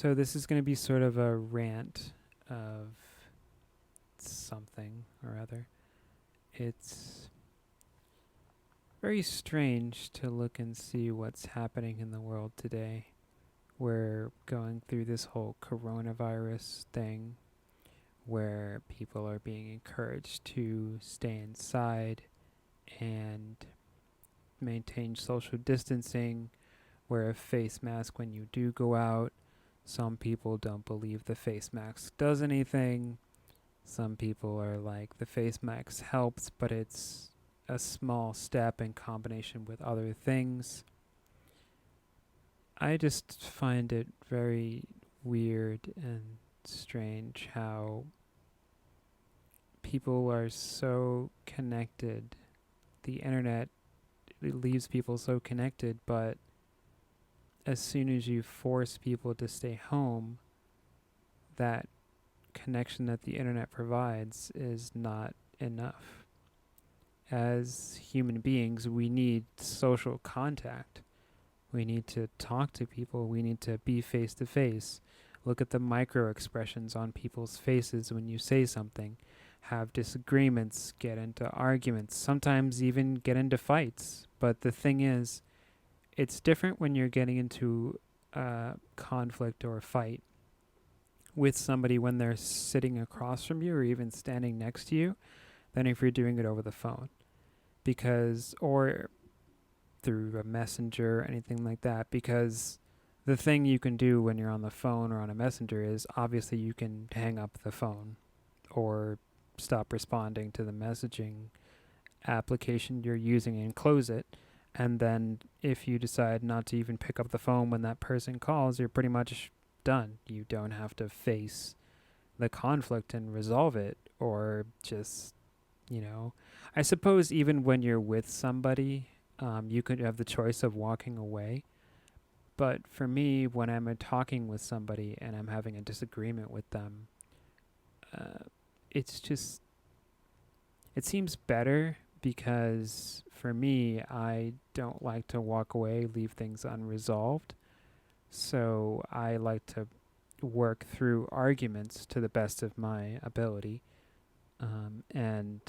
So this is going to be sort of a rant of something or other. It's very strange to look and see what's happening in the world today. We're going through this whole coronavirus thing where people are being encouraged to stay inside and maintain social distancing, wear a face mask when you do go out. Some people don't believe the face mask does anything. Some people are like, the face mask helps, but it's a small step in combination with other things. I just find it very weird and strange how people are so connected. The internet leaves people so connected, but as soon as you force people to stay home, that connection that the internet provides is not enough. As human beings, we need social contact. We need to talk to people. We need to be face to face. Look at the micro expressions on people's faces when you say something. Have disagreements, get into arguments, sometimes even get into fights. But the thing is, it's different when you're getting into a conflict or a fight with somebody when they're sitting across from you or even standing next to you than if you're doing it over the phone. Because, or through a messenger or anything like that, because the thing you can do when you're on the phone or on a messenger is obviously you can hang up the phone or stop responding to the messaging application you're using and close it. And then if you decide not to even pick up the phone when that person calls, you're pretty much done. You don't have to face the conflict and resolve it, or just, I suppose even when you're with somebody, you could have the choice of walking away. But for me, when I'm talking with somebody and I'm having a disagreement with them, it's just, it seems better because for me, I don't like to walk away, leave things unresolved. So I like to work through arguments to the best of my ability. And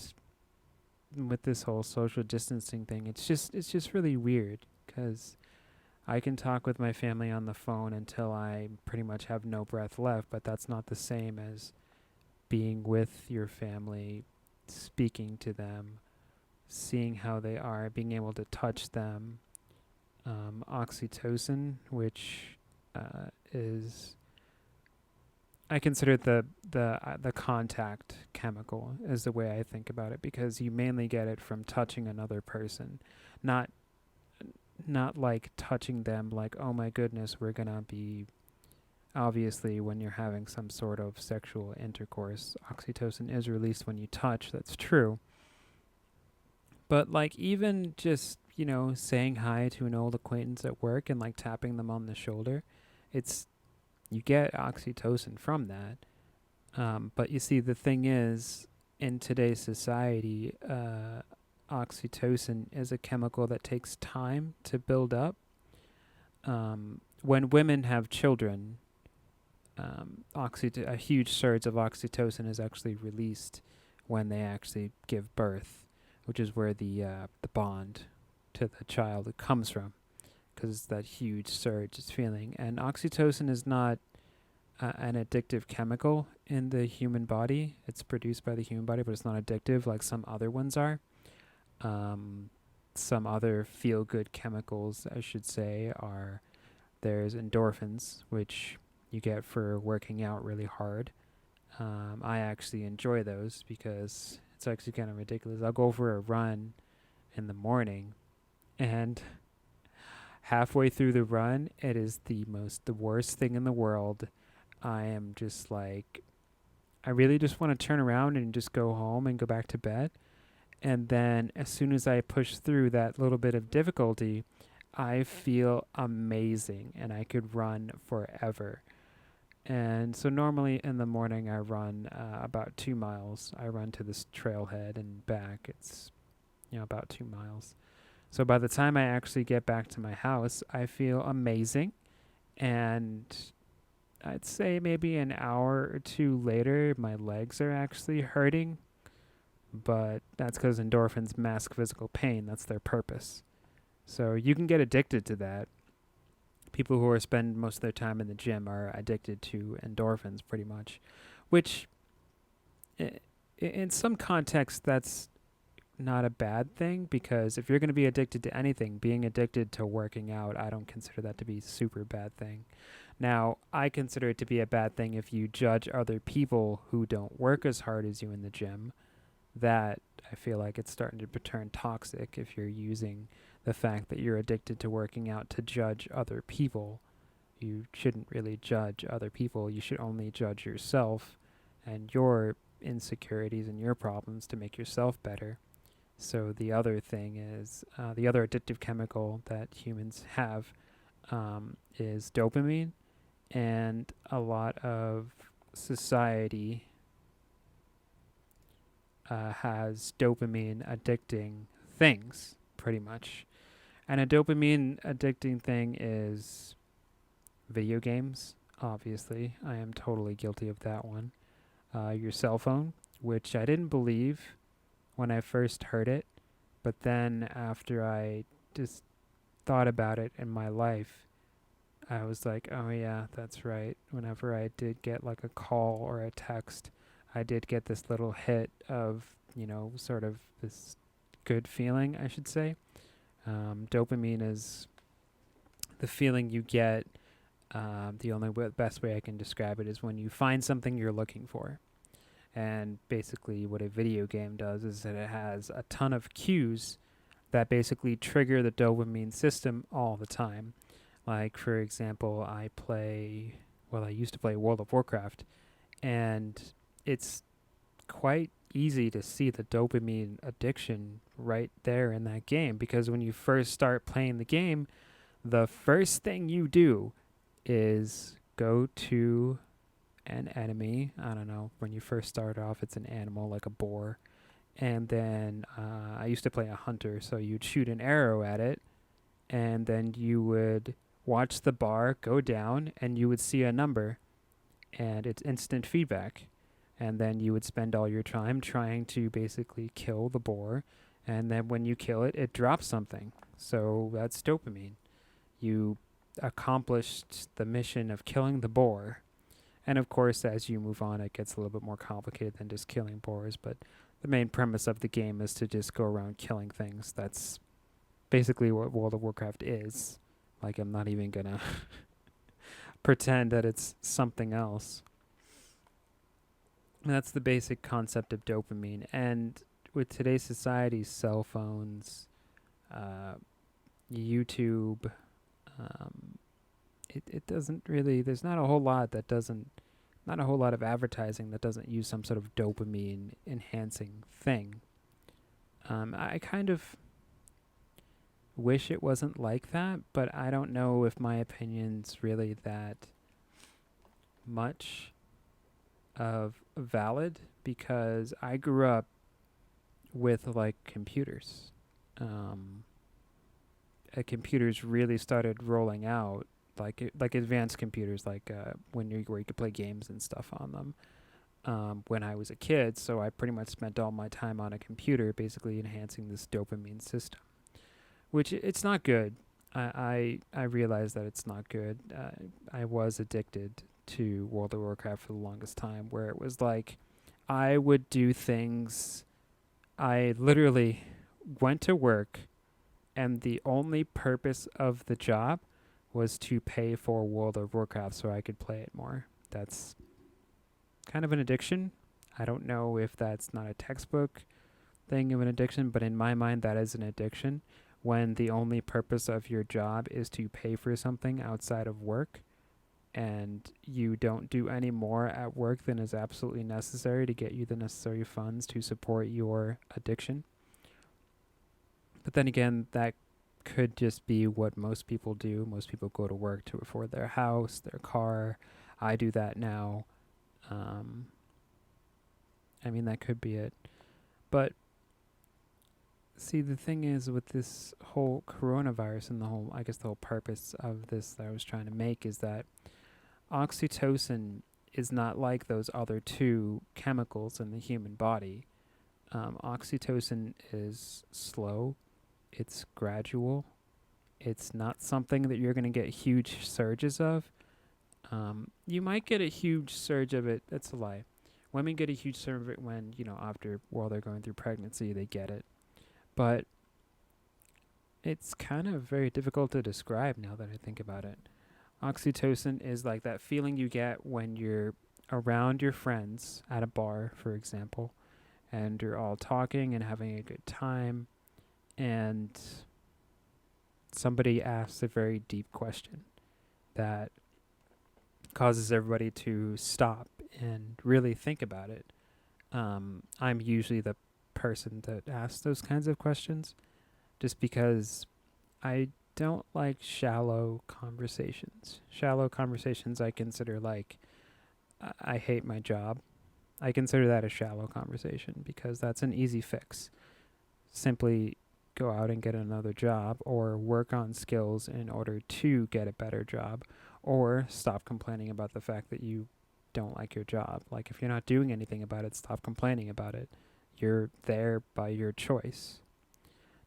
with this whole social distancing thing, it's just really weird because I can talk with my family on the phone until I pretty much have no breath left, but that's not the same as being with your family, speaking to them, seeing how they are, being able to touch them. Oxytocin, which is, I consider the contact chemical is the way I think about it, because you mainly get it from touching another person, not not like touching them like, oh my goodness, we're gonna be, obviously when you're having some sort of sexual intercourse, oxytocin is released when you touch, that's true. But like even just, saying hi to an old acquaintance at work and like tapping them on the shoulder, it's, you get oxytocin from that. But you see, the thing is, in today's society, oxytocin is a chemical that takes time to build up. When women have children, a huge surge of oxytocin is actually released when they actually give birth, which is where the bond to the child comes from, because that huge surge is feeling. And oxytocin is not an addictive chemical in the human body. It's produced by the human body, but it's not addictive like some other ones are. Some other feel-good chemicals, I should say, are, there's endorphins, which you get for working out really hard. I actually enjoy those because it's actually kind of ridiculous. I'll go for a run in the morning, and halfway through the run, it is the worst thing in the world. I am just like, I really just want to turn around and just go home and go back to bed. And then as soon as I push through that little bit of difficulty, I feel amazing and I could run forever. And so normally in the morning I run about 2 miles. I run to this trailhead and back. It's, about 2 miles. So by the time I actually get back to my house, I feel amazing. And I'd say maybe an hour or two later, my legs are actually hurting, but that's because endorphins mask physical pain. That's their purpose. So you can get addicted to that. People who are spend most of their time in the gym are addicted to endorphins, pretty much, which in some contexts that's not a bad thing, because if you're going to be addicted to anything, being addicted to working out, I don't consider that to be a super bad thing. Now, I consider it to be a bad thing if you judge other people who don't work as hard as you in the gym. That I feel like it's starting to turn toxic if you're using the fact that you're addicted to working out to judge other people. You shouldn't really judge other people. You should only judge yourself and your insecurities and your problems to make yourself better. So the other thing is the other addictive chemical that humans have is dopamine, and a lot of society has dopamine addicting things, pretty much. And a dopamine addicting thing is video games, obviously. I am totally guilty of that one. Your cell phone, which I didn't believe when I first heard it, but then after I just thought about it in my life, I was like, oh yeah, that's right. Whenever I did get like a call or a text, I did get this little hit of, sort of this good feeling, I should say. Dopamine is the feeling you get. The only best way I can describe it is when you find something you're looking for. And basically, what a video game does is that it has a ton of cues that basically trigger the dopamine system all the time. Like, for example, I used to play World of Warcraft, and it's quite easy to see the dopamine addiction right there in that game, because when you first start playing the game, the first thing you do is go to an enemy. I don't know, when you first start off, it's an animal like a boar. And then I used to play a hunter, so you'd shoot an arrow at it, and then you would watch the bar go down, and you would see a number, and it's instant feedback. And then you would spend all your time trying to basically kill the boar, and then when you kill it, it drops something. So that's dopamine. You accomplished the mission of killing the boar. And of course, as you move on, it gets a little bit more complicated than just killing boars, but the main premise of the game is to just go around killing things. That's basically what World of Warcraft is. Like, I'm not even gonna pretend that it's something else. And that's the basic concept of dopamine. And with today's society, cell phones, YouTube, it doesn't really, there's not a whole lot that doesn't, not a whole lot of advertising that doesn't use some sort of dopamine enhancing thing. I kind of wish it wasn't like that, but I don't know if my opinion's really that much of valid, because I grew up with like computers. Computers really started rolling out like advanced computers, like where you could play games and stuff on them. When I was a kid, so I pretty much spent all my time on a computer, basically enhancing this dopamine system, which it's not good. I realize that it's not good. I was addicted to World of Warcraft for the longest time, where it was like I would do things. I literally went to work, and the only purpose of the job was to pay for World of Warcraft so I could play it more. That's kind of an addiction. I don't know if that's not a textbook thing of an addiction, but in my mind, that is an addiction. When the only purpose of your job is to pay for something outside of work, and you don't do any more at work than is absolutely necessary to get you the necessary funds to support your addiction. But then again, that could just be what most people do. Most people go to work to afford their house, their car. I do that now. That could be it. But see, the thing is with this whole coronavirus and the whole purpose of this that I was trying to make is that oxytocin is not like those other two chemicals in the human body. Oxytocin is slow, it's gradual, it's not something that you're going to get huge surges of. You might get a huge surge of it. That's a lie. Women get a huge surge of it when, after while they're going through pregnancy, they get it. But it's kind of very difficult to describe now that I think about it. Oxytocin is like that feeling you get when you're around your friends at a bar, for example, and you're all talking and having a good time, and somebody asks a very deep question that causes everybody to stop and really think about it. I'm usually the person that asks those kinds of questions just because I don't like shallow conversations. Shallow conversations I consider like, I hate my job. I consider that a shallow conversation because that's an easy fix. Simply go out and get another job or work on skills in order to get a better job, or stop complaining about the fact that you don't like your job. Like, if you're not doing anything about it, stop complaining about it. You're there by your choice.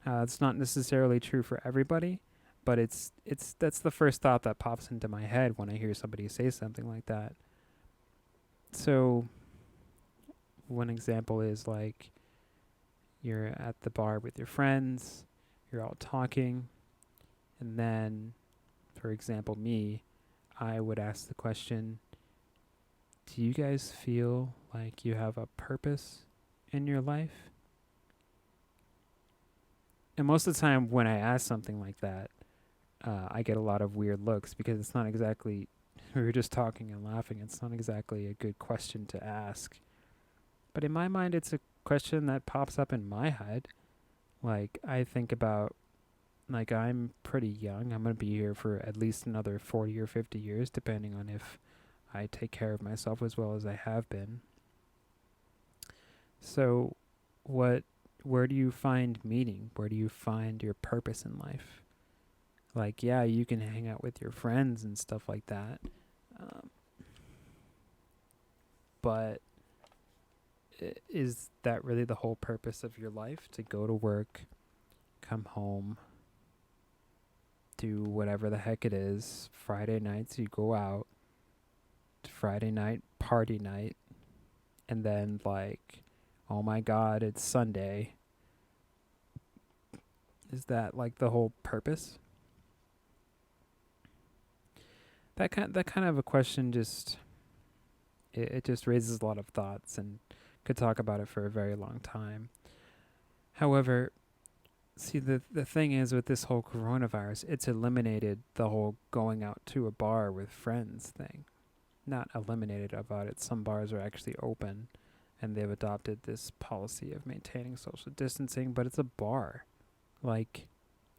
It's not necessarily true for everybody, but that's the first thought that pops into my head when I hear somebody say something like that. So one example is like, you're at the bar with your friends, you're all talking, and then, for example, me, I would ask the question, do you guys feel like you have a purpose in your life? And most of the time when I ask something like that, I get a lot of weird looks because it's not exactly, we were just talking and laughing, it's not exactly a good question to ask. But in my mind, it's a question that pops up in my head. Like, I think about, like, I'm pretty young. I'm going to be here for at least another 40 or 50 years, depending on if I take care of myself as well as I have been. So, where do you find meaning? Where do you find your purpose in life? Like, yeah, you can hang out with your friends and stuff like that. But is that really the whole purpose of your life? To go to work, come home, do whatever the heck it is. Friday nights you go out, Friday night party night, and then like, oh my god, it's Sunday. Is that like the whole purpose? That kind of a question just, it just raises a lot of thoughts, and could talk about it for a very long time. However, see, the thing is with this whole coronavirus, it's eliminated the whole going out to a bar with friends thing. Not eliminated about it. Some bars are actually open, and they've adopted this policy of maintaining social distancing, but it's a bar. Like,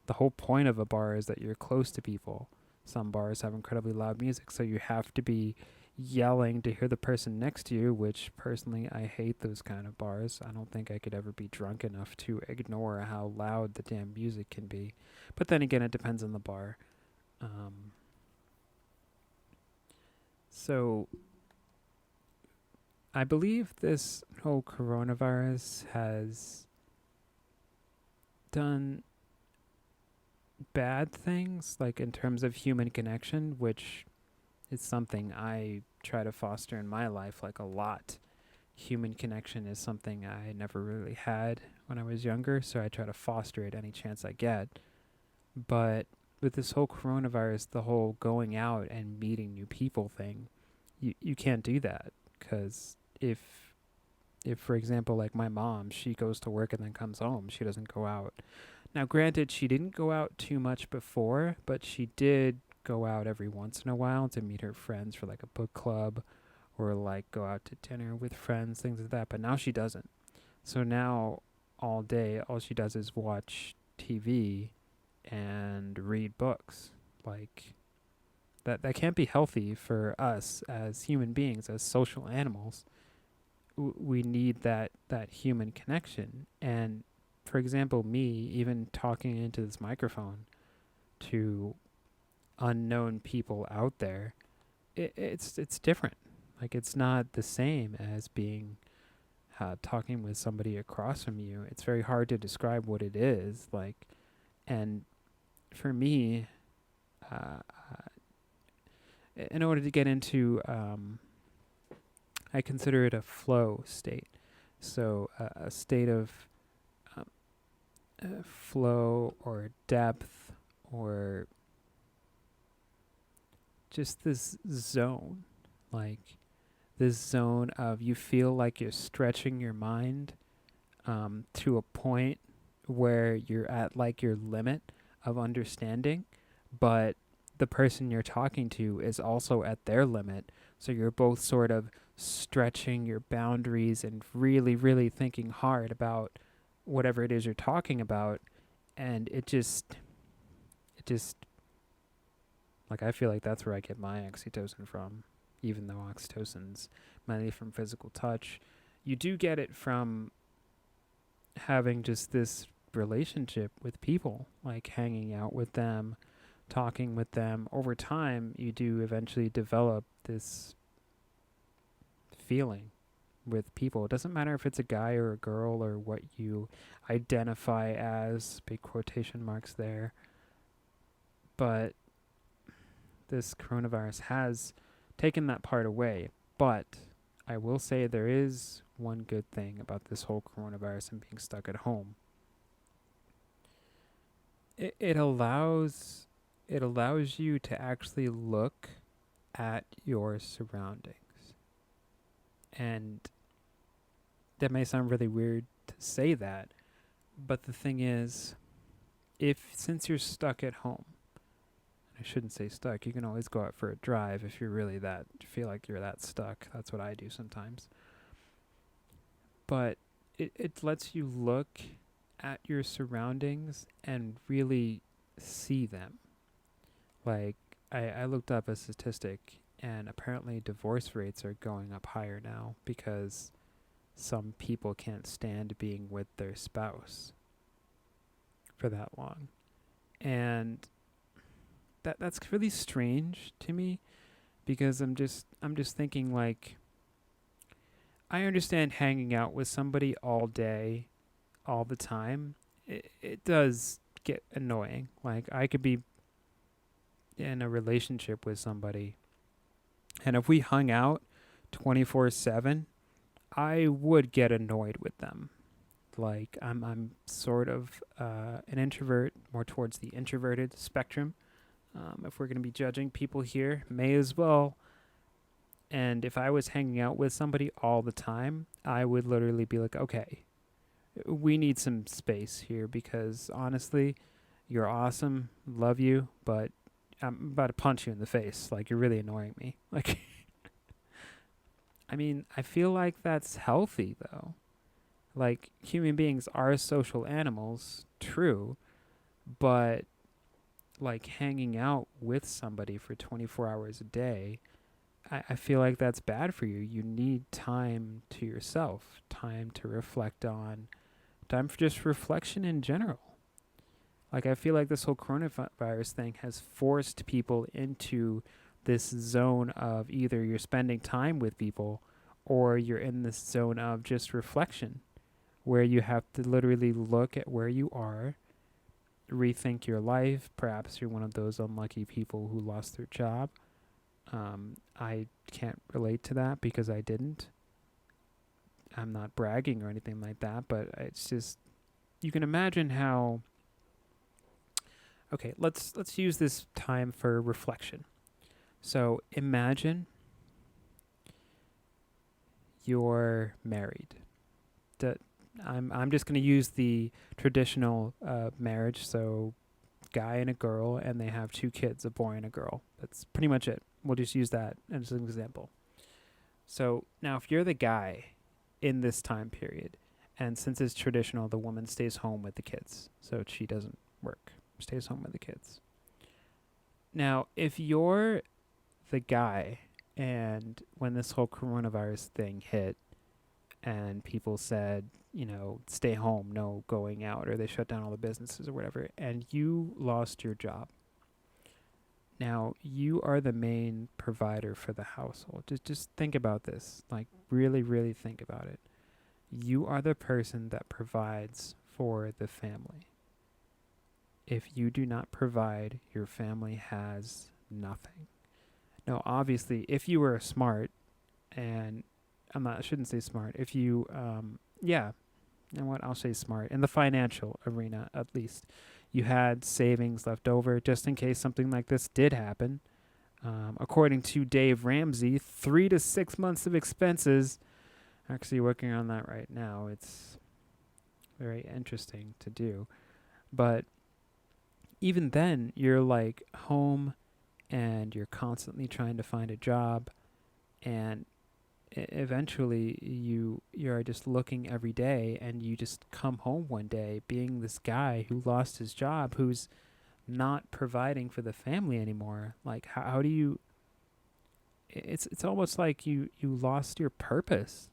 the whole point of a bar is that you're close to people. Some bars have incredibly loud music, so you have to be yelling to hear the person next to you, which personally I hate those kind of bars. I don't think I could ever be drunk enough to ignore how loud the damn music can be. But then again, it depends on the bar. So I believe this whole coronavirus has done bad things, like in terms of human connection, which is something I try to foster in my life, like, a lot. Human connection is something I never really had when I was younger, so I try to foster it any chance I get. But with this whole coronavirus, the whole going out and meeting new people thing, you can't do that, because if for example, like my mom, she goes to work and then comes home, she doesn't go out. Now, granted, she didn't go out too much before, but she did go out every once in a while to meet her friends for like a book club, or like go out to dinner with friends, things like that. But now she doesn't. So now all day, all she does is watch TV and read books. Like, that can't be healthy for us as human beings, as social animals. We need that human connection. And for example, me even talking into this microphone to unknown people out there it's different. Like it's not the same as being talking with somebody across from you. It's very hard to describe what it is like. And for me, uh, in order to get into, I consider it a flow state. So a state of um, flow or depth or just this zone, like this zone of you feel like you're stretching your mind to a point where you're at like your limit of understanding, but the person you're talking to is also at their limit. So you're both sort of stretching your boundaries and really, really thinking hard about whatever it is you're talking about. And it just, like, I feel like that's where I get my oxytocin from, even though oxytocin's mainly from physical touch. You do get it from having just this relationship with people, like hanging out with them, talking with them. Over time, you do eventually develop this feeling with people. It doesn't matter if it's a guy or a girl or what you identify as, big quotation marks there. But this coronavirus has taken that part away. But I will say there is one good thing about this whole coronavirus and being stuck at home. It allows you to actually look at your surroundings. And that may sound really weird to say that, but the thing is, since you're stuck at home, I shouldn't say stuck, you can always go out for a drive if you're really feel like you're that stuck. That's what I do sometimes. But it lets you look at your surroundings and really see them. Like, I looked up a statistic, and apparently divorce rates are going up higher now because some people can't stand being with their spouse for that long. And that's really strange to me, because I'm just thinking, like, I understand hanging out with somebody all day, all the time. It does get annoying. Like, I could be in a relationship with somebody, and if we hung out 24/7, I would get annoyed with them. Like, I'm sort of an introvert, more towards the introverted spectrum. If we're going to be judging people here, may as well. And if I was hanging out with somebody all the time, I would literally be like, okay, we need some space here, because honestly, you're awesome, love you, but I'm about to punch you in the face. Like, you're really annoying me. Like, I mean, I feel like that's healthy, though. Like, human beings are social animals, true, but like hanging out with somebody for 24 hours a day, I feel like that's bad for you. You need time to yourself, time to reflect on, time for just reflection in general. Like, I feel like this whole coronavirus thing has forced people into this zone of either you're spending time with people or you're in this zone of just reflection, where you have to literally look at where you are, rethink your life. Perhaps you're one of those unlucky people who lost their job. I can't relate to that because I didn't. I'm not bragging or anything like that, but it's just, you can imagine how. Okay, let's use this time for reflection. So imagine you're married. I'm just going to use the traditional marriage. So guy and a girl, and they have 2 kids, a boy and a girl. That's pretty much it. We'll just use that as an example. So now if you're the guy in this time period, and since it's traditional, the woman stays home with the kids, so she doesn't work, stays home with the kids. Now, if you're the guy, and when this whole coronavirus thing hit, and people said, stay home, no going out, or they shut down all the businesses or whatever, and you lost your job. Now, you are the main provider for the household. Just think about this. Like, really, really think about it. You are the person that provides for the family. If you do not provide, your family has nothing. Now, obviously, if you were smart, and I shouldn't say smart, if you, yeah, you know what, I'll say smart, in the financial arena at least, you had savings left over just in case something like this did happen. According to Dave Ramsey, 3 to 6 months of expenses. Actually, working on that right now. It's very interesting to do. But even then, you're like home and you're constantly trying to find a job. And eventually, you're just looking every day and you just come home one day being this guy who lost his job, who's not providing for the family anymore. Like, how do you. It's almost like you lost your purpose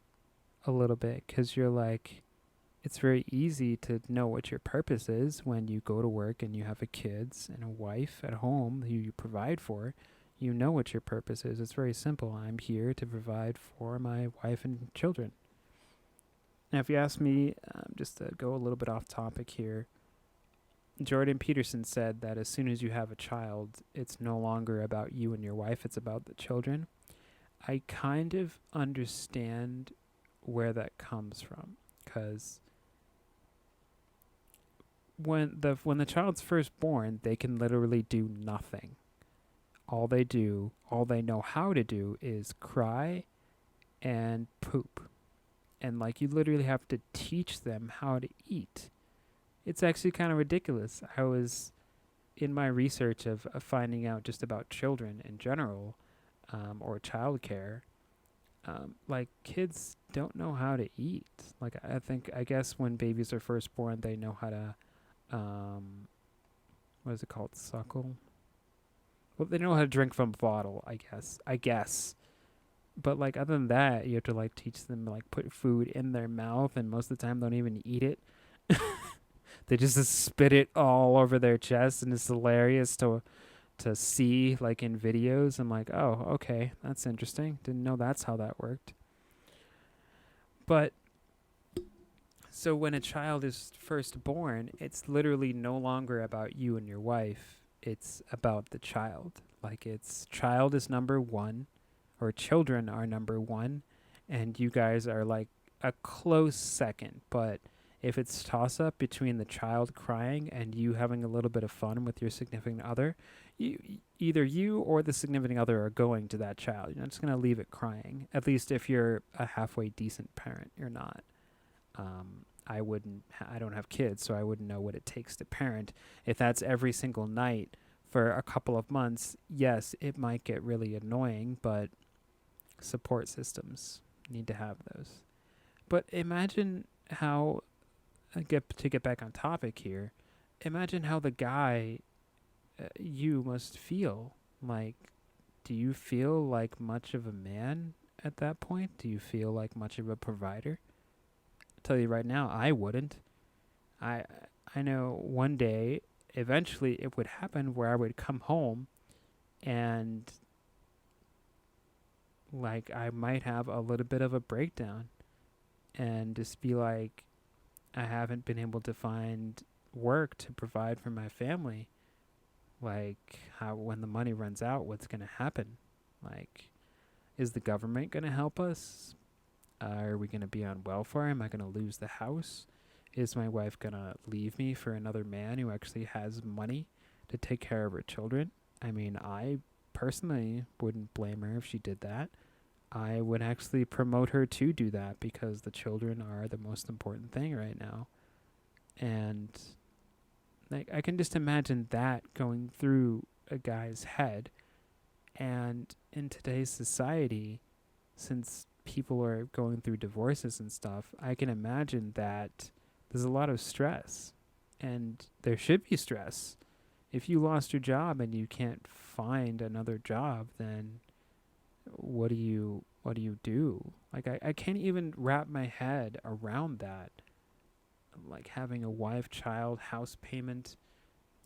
a little bit, because you're like, it's very easy to know what your purpose is when you go to work and you have a kids and a wife at home who you provide for. You know what your purpose is. It's very simple. I'm here to provide for my wife and children. Now, if you ask me, just to go a little bit off topic here, Jordan Peterson said that as soon as you have a child, it's no longer about you and your wife, it's about the children. I kind of understand where that comes from, because when the child's first born, they can literally do nothing. All they know how to do is cry and poop. And like, you literally have to teach them how to eat. It's actually kind of ridiculous. I was in my research of finding out just about children in general, or childcare. Like, kids don't know how to eat. Like, I guess when babies are first born, they know how to, what is it called? Suckle? Well, they know how to drink from a bottle, I guess. But like, other than that, you have to like teach them to like put food in their mouth, and most of the time don't even eat it. They just spit it all over their chest, and it's hilarious to see like in videos. I'm like, oh, okay, that's interesting. Didn't know that's how that worked. But so when a child is first born, it's literally no longer about you and your wife. It's about the child. Like, it's child is number one, or children are number one, and you guys are like a close second. But if it's toss up between the child crying and you having a little bit of fun with your significant other, either you or the significant other are going to that child. You're not just going to leave it crying. At least if you're a halfway decent parent, you're not. I wouldn't. I don't have kids, so I wouldn't know what it takes to parent. If that's every single night for a couple of months, yes, it might get really annoying, but support systems need to have those. But imagine how, to get back on topic here, imagine how the guy, you must feel. Like, do you feel like much of a man at that point? Do you feel like much of a provider? Tell you right now, I wouldn't. I know one day, eventually, it would happen where I would come home, and like, I might have a little bit of a breakdown, and just be like, I haven't been able to find work to provide for my family. Like, how, when the money runs out, what's gonna happen? Like, is the government gonna help us? Are we going to be on welfare? Am I going to lose the house? Is my wife going to leave me for another man who actually has money to take care of her children? I mean, I personally wouldn't blame her if she did that. I would actually promote her to do that, because the children are the most important thing right now. And like, I can just imagine that going through a guy's head. And in today's society, since people are going through divorces and stuff, I can imagine that there's a lot of stress, and there should be stress. If you lost your job and you can't find another job, then what do you do? Like, I can't even wrap my head around that. Like, having a wife, child, house payment,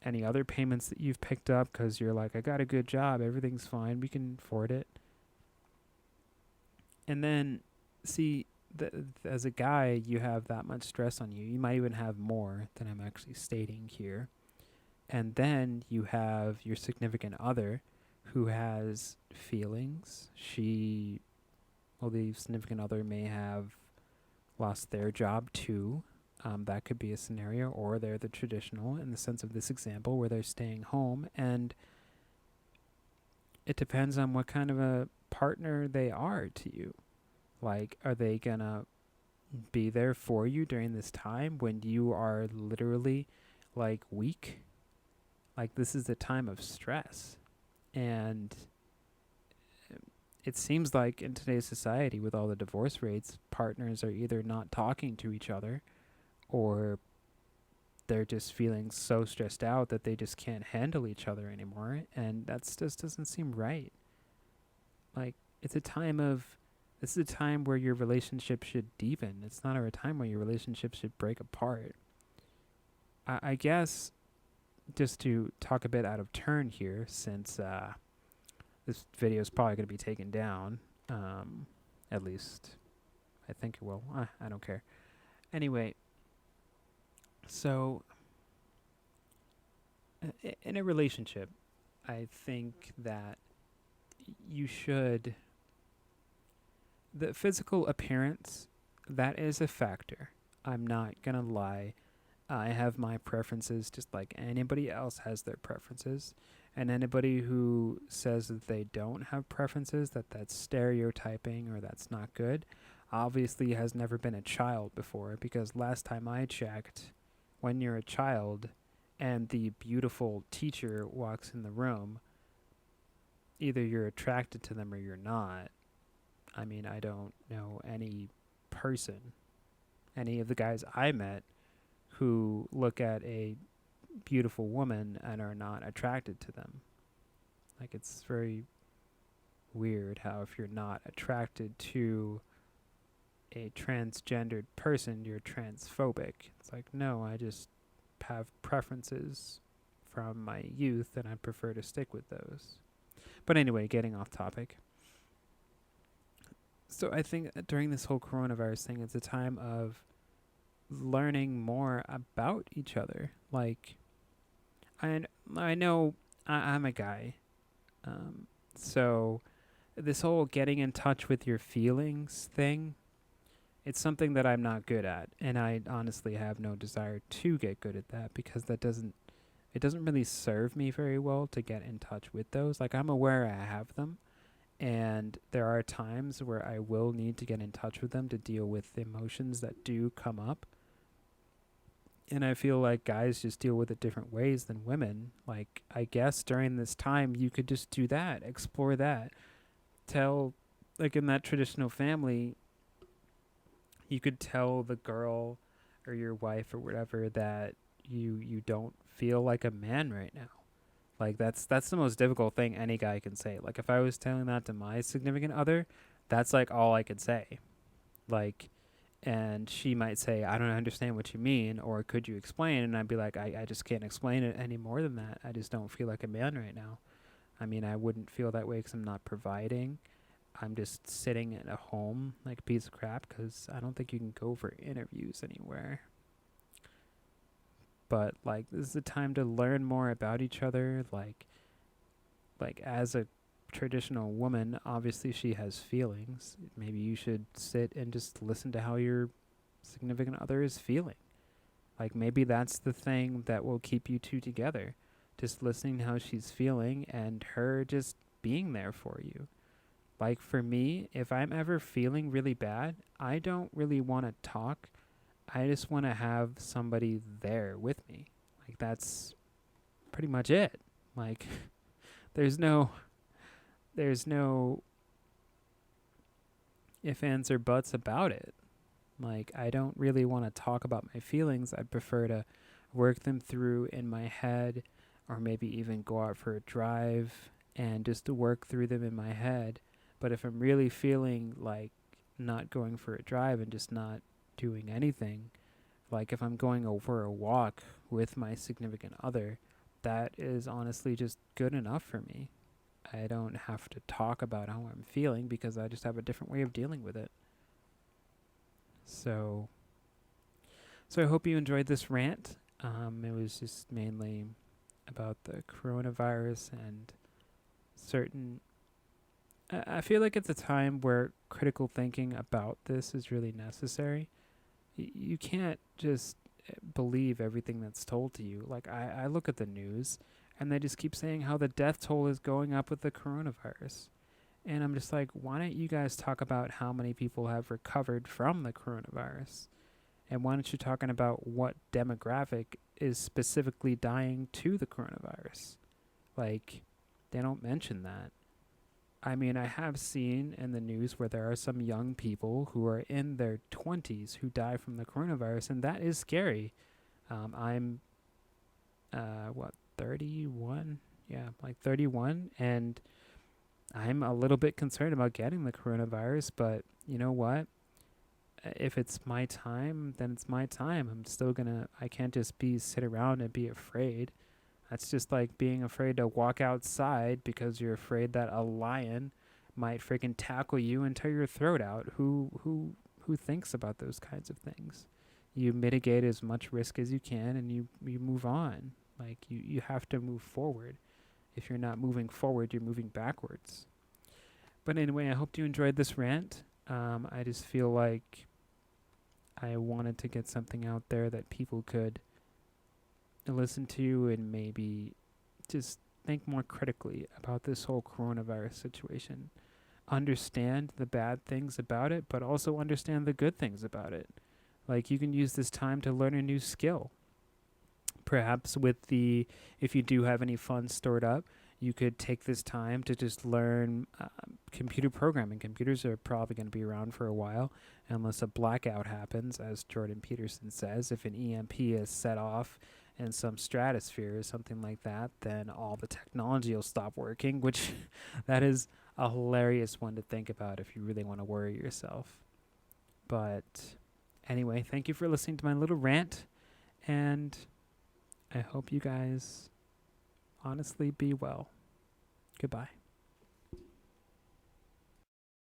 any other payments that you've picked up because you're like, I got a good job, everything's fine, we can afford it. And then, see, as a guy, you have that much stress on you. You might even have more than I'm actually stating here. And then you have your significant other who has feelings. The significant other may have lost their job too. That could be a scenario, or they're the traditional in the sense of this example where they're staying home, and it depends on what kind of a partner they are to you. Like, are they gonna be there for you during this time when you are literally like weak? Like, this is a time of stress. And it seems like in today's society, with all the divorce rates, partners are either not talking to each other or they're just feeling so stressed out that they just can't handle each other anymore. And that just doesn't seem right. Like, it's a time of, this is a time where your relationship should deepen. It's not a time where your relationship should break apart. I guess, just to talk a bit out of turn here, since this video is probably going to be taken down, at least I think it will. I don't care. Anyway, so in a relationship, I think that you should, the physical appearance, that is a factor. I'm not going to lie. I have my preferences just like anybody else has their preferences. And anybody who says that they don't have preferences, that's stereotyping or that's not good, obviously has never been a child before, because last time I checked, when you're a child and the beautiful teacher walks in the room, either you're attracted to them or you're not. I mean, I don't know any person, any of the guys I met who look at a beautiful woman and are not attracted to them. Like, it's very weird how if you're not attracted to a transgendered person, you're transphobic. It's like, no, I just have preferences from my youth and I prefer to stick with those. But anyway, getting off topic. So I think during this whole coronavirus thing, it's a time of learning more about each other. Like, I know I'm a guy, so this whole getting in touch with your feelings thing, it's something that I'm not good at, and I honestly have no desire to get good at that, because it doesn't really serve me very well to get in touch with those. Like, I'm aware I have them, and there are times where I will need to get in touch with them to deal with the emotions that do come up. And I feel like guys just deal with it different ways than women. Like, I guess during this time, you could just do that, explore that. Tell, like in that traditional family, you could tell the girl or your wife or whatever that you don't feel like a man right now. Like, that's the most difficult thing any guy can say. Like, if I was telling that to my significant other, that's like all I could say. Like, and she might say, I don't understand what you mean, or could you explain? And I'd be like, I just can't explain it any more than that. I just don't feel like a man right now. I mean, I wouldn't feel that way because I'm not providing. I'm just sitting at a home like a piece of crap because I don't think you can go for interviews anywhere. But, like, this is a time to learn more about each other. Like as a traditional woman, obviously she has feelings. Maybe you should sit and just listen to how your significant other is feeling. Like, maybe that's the thing that will keep you two together. Just listening to how she's feeling and her just being there for you. Like, for me, if I'm ever feeling really bad, I don't really want to talk. I just want to have somebody there with me. Like, that's pretty much it. Like, there's no ifs, ands, or buts about it. Like, I don't really want to talk about my feelings. I prefer to work them through in my head, or maybe even go out for a drive and just to work through them in my head. But if I'm really feeling like not going for a drive and just not doing anything, like if I'm going over a walk with my significant other, that is honestly just good enough for me. I don't have to talk about how I'm feeling because I just have a different way of dealing with it. So, so I hope you enjoyed this rant. It was just mainly about the coronavirus and certain. I feel like it's a time where critical thinking about this is really necessary. You can't just believe everything that's told to you. Like, I look at the news and they just keep saying how the death toll is going up with the coronavirus. And I'm just like, why don't you guys talk about how many people have recovered from the coronavirus? And why don't you talking about what demographic is specifically dying to the coronavirus? Like, they don't mention that. I mean, I have seen in the news where there are some young people who are in their 20s who die from the coronavirus, and that is scary. I'm, what, 31? Yeah, like 31, and I'm a little bit concerned about getting the coronavirus, but you know what? If it's my time, then it's my time. I can't just sit around and be afraid. That's just like being afraid to walk outside because you're afraid that a lion might freaking tackle you and tear your throat out. Who thinks about those kinds of things? You mitigate as much risk as you can and you move on. Like you have to move forward. If you're not moving forward, you're moving backwards. But anyway, I hope you enjoyed this rant. I just feel like I wanted to get something out there that people could listen to and maybe just think more critically about this whole coronavirus situation. Understand the bad things about it, but also understand the good things about it. Like, you can use this time to learn a new skill. Perhaps if you do have any funds stored up, you could take this time to just learn computer programming. Computers are probably going to be around for a while, unless a blackout happens, as Jordan Peterson says. If an EMP is set off in some stratosphere or something like that, then all the technology will stop working, which that is a hilarious one to think about if you really want to worry yourself. But anyway, thank you for listening to my little rant, and I hope you guys honestly be well. Goodbye.